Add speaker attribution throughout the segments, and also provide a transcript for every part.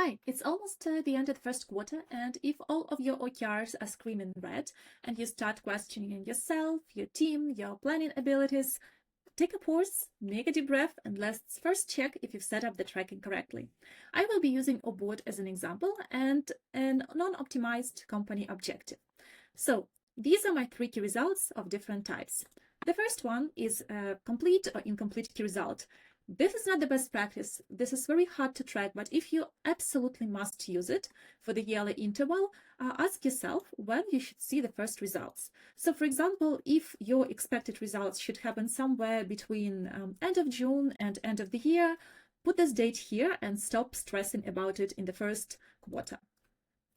Speaker 1: Hi, it's almost the end of the first quarter, and if all of your OKRs are screaming red and you start questioning yourself, your team, your planning abilities, take a pause, make a deep breath, and let's first check if you've set up the tracking correctly. I will be using Oboard as an example and a non-optimized company objective. So these are my 3 key results of different types. The first one is a complete or incomplete key result. This is not the best practice. This is very hard to track, but if you absolutely must use it for the yearly interval, ask yourself when you should see the first results. So for example, if your expected results should happen somewhere between end of June and end of the year, put this date here and stop stressing about it in the first quarter.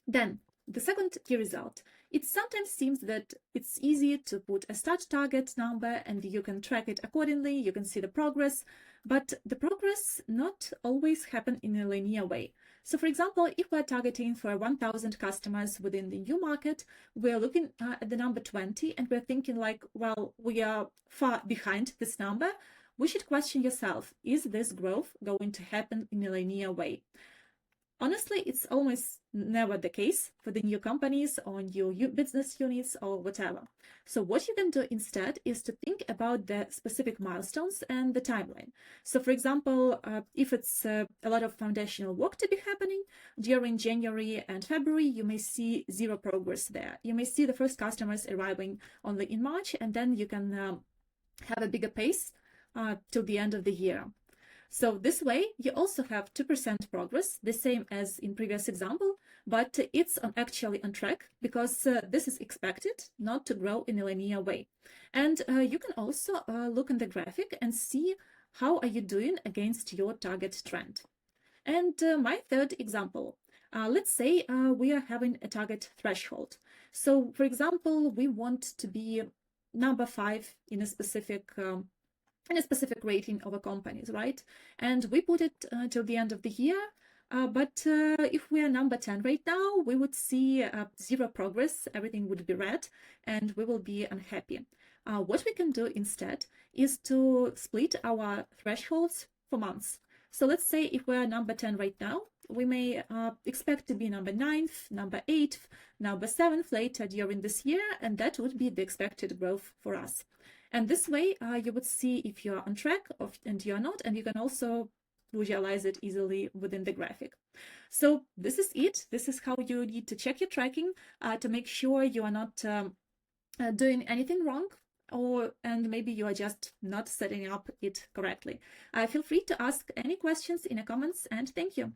Speaker 1: Then, the second key result. It sometimes seems that it's easy to put a start target number and you can track it accordingly, you can see the progress, but the progress not always happen in a linear way. So for example, if we're targeting for 1,000 customers within the new market, we're looking at the number 20 and we're thinking like, well, we are far behind this number. We should question yourself, is this growth going to happen in a linear way? Honestly, it's almost never the case for the new companies or new business units or whatever. So what you can do instead is to think about the specific milestones and the timeline. So for example, if it's a lot of foundational work to be happening during January and February, you may see zero progress there. You may see the first customers arriving only in March, and then you can have a bigger pace till the end of the year. So this way, you also have 2% progress, the same as in previous example, but it's actually on track because this is expected not to grow in a linear way. And you can also look in the graphic and see how are you doing against your target trend. And my third example, let's say we are having a target threshold. So for example, we want to be number 5 in a specific rating of a companies, right? And we put it till the end of the year. But if we are number 10 right now, we would see zero progress, everything would be red, and we will be unhappy. What we can do instead is to split our thresholds for months. So let's say if we're number 10 right now, we may expect to be number 9th, number 8th, number 7th later during this year, and that would be the expected growth for us. And this way, you would see if you're on track and you're not, and you can also visualize it easily within the graphic. So this is it. This is how you need to check your tracking to make sure you are not doing anything wrong, and maybe you are just not setting up it correctly. Feel free to ask any questions in the comments, and thank you.